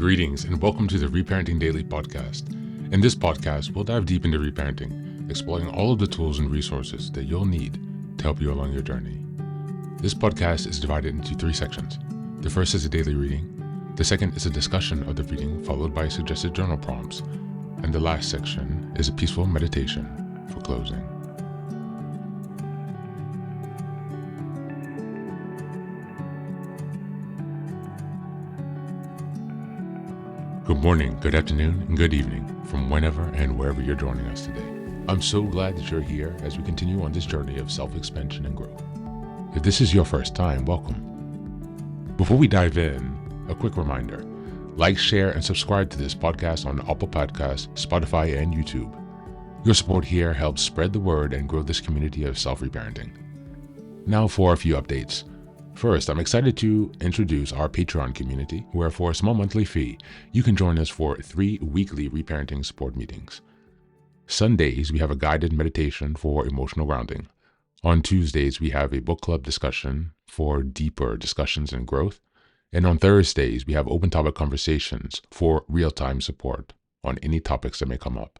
Greetings and welcome to the Reparenting Daily podcast. In this podcast, we'll dive deep into reparenting, exploring all of the tools and resources that you'll need to help you along your journey. This podcast is divided into 3 sections. The first is a daily reading. The second is a discussion of the reading followed by suggested journal prompts. And the last section is a peaceful meditation for closing. Good morning, good afternoon, and good evening from whenever and wherever you're joining us today. I'm so glad that you're here as we continue on this journey of self-expansion and growth. If this is your first time, welcome. Before we dive in, a quick reminder. Like, share, and subscribe to this podcast on Apple Podcasts, Spotify, and YouTube. Your support here helps spread the word and grow this community of self-reparenting. Now for a few updates. First, I'm excited to introduce our Patreon community, where for a small monthly fee, you can join us for 3 weekly reparenting support meetings. Sundays, we have a guided meditation for emotional grounding. On Tuesdays, we have a book club discussion for deeper discussions and growth. And on Thursdays, we have open topic conversations for real-time support on any topics that may come up.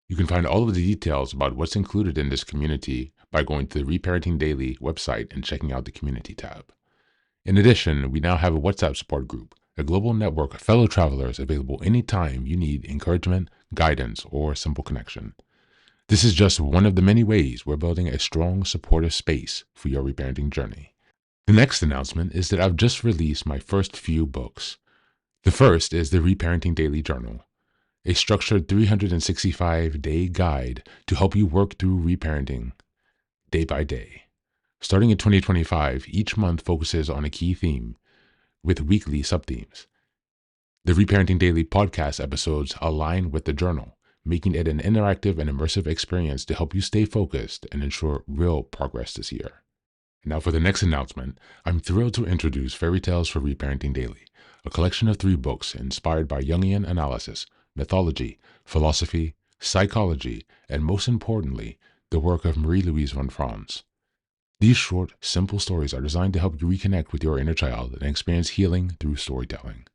You can find all of the details about what's included in this community by going to the Reparenting Daily website and checking out the community tab. In addition, we now have a WhatsApp support group, a global network of fellow travelers available anytime you need encouragement, guidance, or simple connection. This is just one of the many ways we're building a strong, supportive space for your reparenting journey. The next announcement is that I've just released my first few books. The first is the Reparenting Daily Journal, a structured 365-day guide to help you work through reparenting day by day. Starting in 2025, each month focuses on a key theme with weekly sub-themes. The Reparenting Daily podcast episodes align with the journal, making it an interactive and immersive experience to help you stay focused and ensure real progress this year. Now for the next announcement, I'm thrilled to introduce Fairy Tales for Reparenting Daily, a collection of 3 books inspired by Jungian analysis, mythology, philosophy, psychology, and most importantly, the work of Marie-Louise von Franz. These short, simple stories are designed to help you reconnect with your inner child and experience healing through storytelling.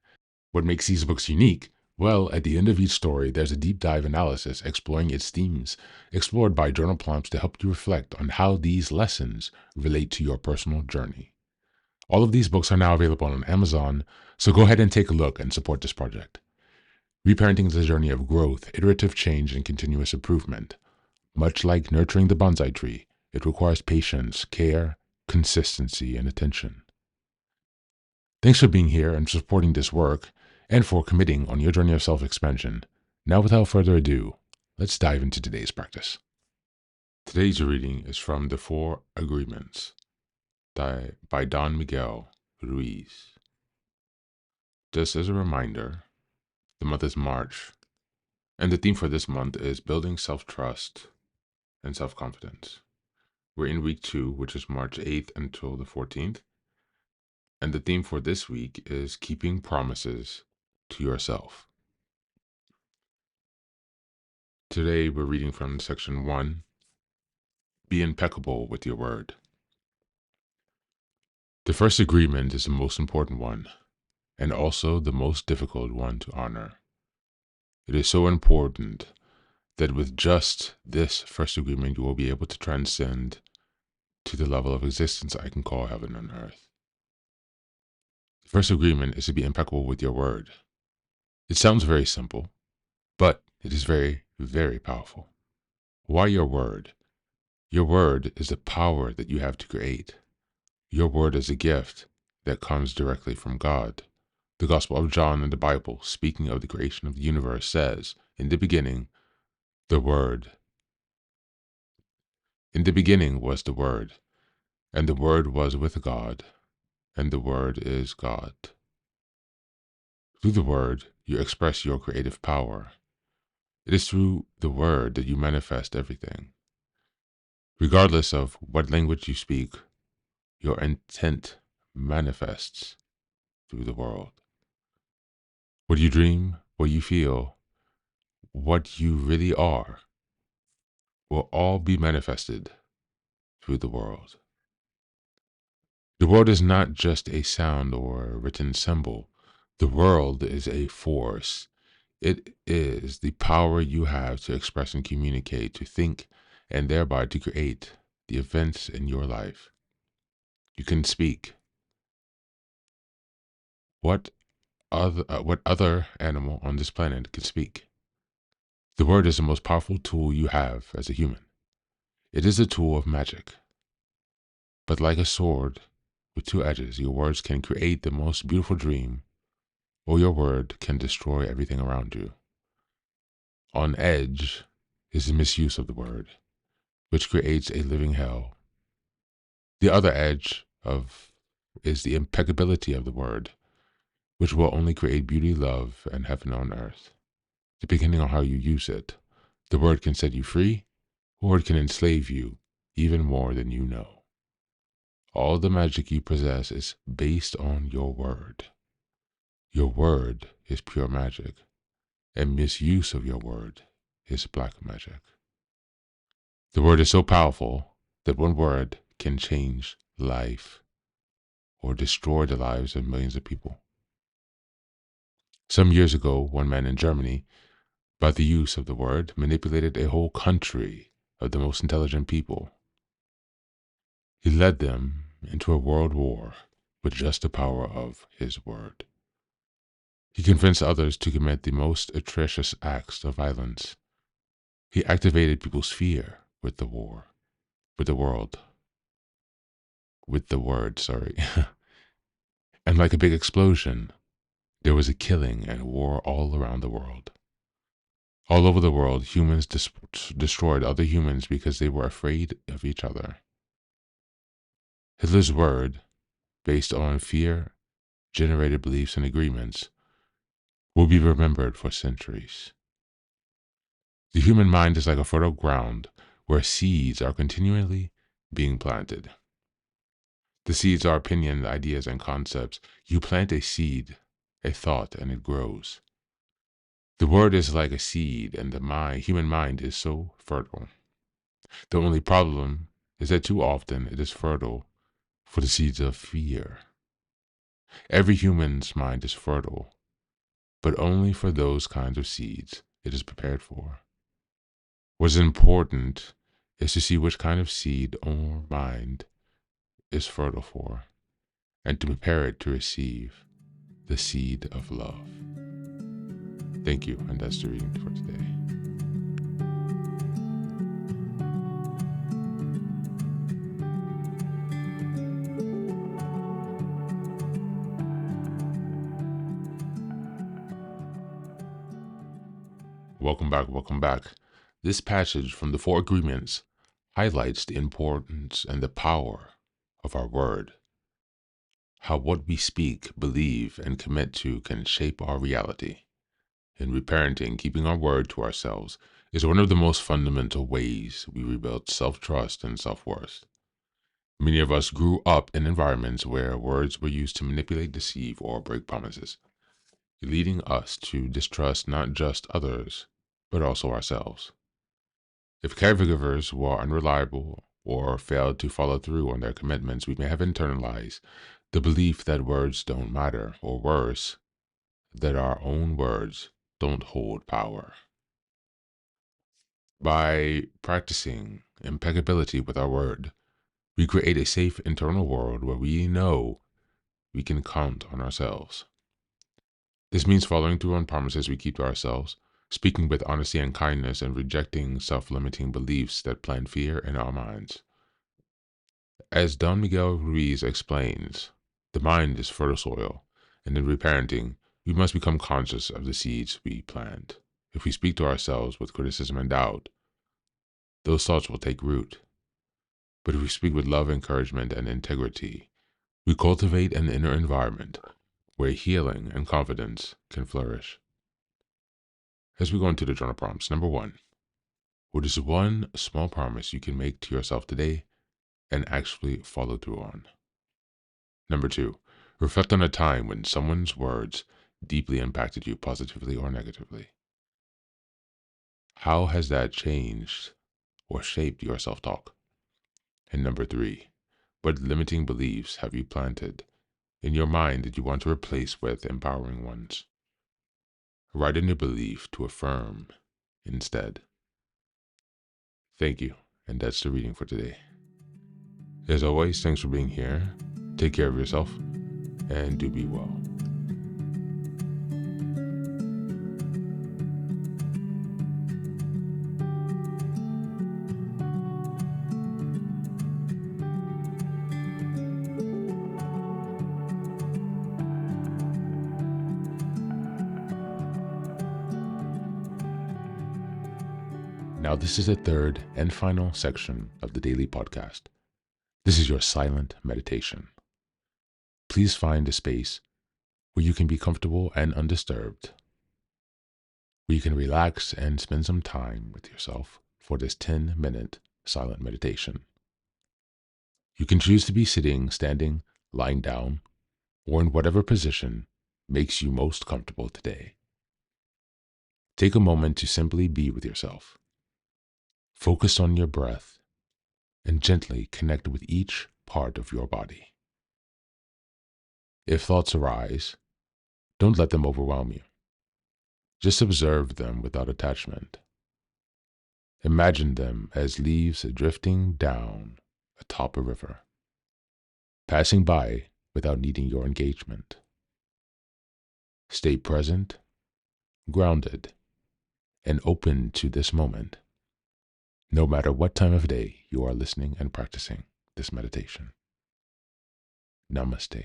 What makes these books unique? Well, at the end of each story, there's a deep dive analysis exploring its themes, explored by journal prompts to help you reflect on how these lessons relate to your personal journey. All of these books are now available on Amazon, so go ahead and take a look and support this project. Reparenting is a journey of growth, iterative change, and continuous improvement. Much like nurturing the bonsai tree, it requires patience, care, consistency, and attention. Thanks for being here and supporting this work, and for committing on your journey of self-expansion. Now, without further ado, let's dive into today's practice. Today's reading is from The 4 Agreements by Don Miguel Ruiz. Just as a reminder, the month is March, and the theme for this month is building self-trust and self-confidence. We're in week 2, which is March 8th until the 14th. And the theme for this week is keeping promises to yourself. Today we're reading from section 1, Be impeccable with your word. The first agreement is the most important one, and also the most difficult one to honor. It is so important that with just this first agreement, you will be able to transcend to the level of existence I can call heaven and earth. The first agreement is to be impeccable with your word. It sounds very simple, but it is very, very powerful. Why your word? Your word is the power that you have to create. Your word is a gift that comes directly from God. The Gospel of John in the Bible, speaking of the creation of the universe, says, In the beginning was the Word, and the Word was with God, and the Word is God. Through the Word, you express your creative power. It is through the Word that you manifest everything. Regardless of what language you speak, your intent manifests through the world. What you dream, what you feel, what you really are, will all be manifested through the world. The world is not just a sound or a written symbol. The world is a force. It is the power you have to express and communicate, to think, and thereby to create the events in your life. You can speak. What other animal on this planet can speak? The word is the most powerful tool you have as a human. It is a tool of magic. But like a sword with two edges, your words can create the most beautiful dream, or your word can destroy everything around you. On edge is the misuse of the word, which creates a living hell. The other edge of is the impeccability of the word, which will only create beauty, love, and heaven on earth. Depending on how you use it, the word can set you free, or it can enslave you even more than you know. All the magic you possess is based on your word. Your word is pure magic, and misuse of your word is black magic. The word is so powerful that one word can change life or destroy the lives of millions of people. Some years ago, one man in Germany, by the use of the word, manipulated a whole country of the most intelligent people. He led them into a world war with just the power of his word. He convinced others to commit the most atrocious acts of violence. He activated people's fear with the war, with the world, with the word, sorry. And like a big explosion, there was a killing and war all around the world. All over the world, humans destroyed other humans because they were afraid of each other. Hitler's word, based on fear-generated beliefs and agreements, will be remembered for centuries. The human mind is like a fertile ground where seeds are continually being planted. The seeds are opinions, ideas, and concepts. You plant a seed, a thought, and it grows. The word is like a seed, and the human mind is so fertile. The only problem is that too often it is fertile for the seeds of fear. Every human's mind is fertile, but only for those kinds of seeds it is prepared for. What is important is to see which kind of seed or mind is fertile for, and to prepare it to receive the seed of love. Thank you, and that's the reading for today. Welcome back, welcome back. This passage from the Four Agreements highlights the importance and the power of our word. How what we speak, believe, and commit to can shape our reality. In reparenting, keeping our word to ourselves is one of the most fundamental ways we rebuild self-trust and self-worth. Many of us grew up in environments where words were used to manipulate, deceive, or break promises, leading us to distrust not just others, but also ourselves. If caregivers were unreliable or failed to follow through on their commitments, we may have internalized the belief that words don't matter, or worse, that our own words don't hold power. By practicing impeccability with our word, we create a safe internal world where we know we can count on ourselves. This means following through on promises we keep to ourselves, speaking with honesty and kindness, and rejecting self-limiting beliefs that plant fear in our minds. As Don Miguel Ruiz explains, the mind is fertile soil, and in reparenting, we must become conscious of the seeds we plant. If we speak to ourselves with criticism and doubt, those thoughts will take root. But if we speak with love, encouragement, and integrity, we cultivate an inner environment where healing and confidence can flourish. As we go into the journal prompts, number 1, what is one small promise you can make to yourself today and actually follow through on? Number 2, reflect on a time when someone's words deeply impacted you positively or negatively. How has that changed or shaped your self-talk? And number 3, what limiting beliefs have you planted in your mind that you want to replace with empowering ones. Write in your belief to affirm instead. Thank you, and that's the reading for today. As always, thanks for being here. Take care of yourself, and do be well. Now, this is the third and final section of the daily podcast. This is your silent meditation. Please find a space where you can be comfortable and undisturbed, where you can relax and spend some time with yourself for this 10-minute silent meditation. You can choose to be sitting, standing, lying down, or in whatever position makes you most comfortable today. Take a moment to simply be with yourself. Focus on your breath and gently connect with each part of your body. If thoughts arise, don't let them overwhelm you. Just observe them without attachment. Imagine them as leaves drifting down atop a river, passing by without needing your engagement. Stay present, grounded, and open to this moment, no matter what time of day you are listening and practicing this meditation. Namaste.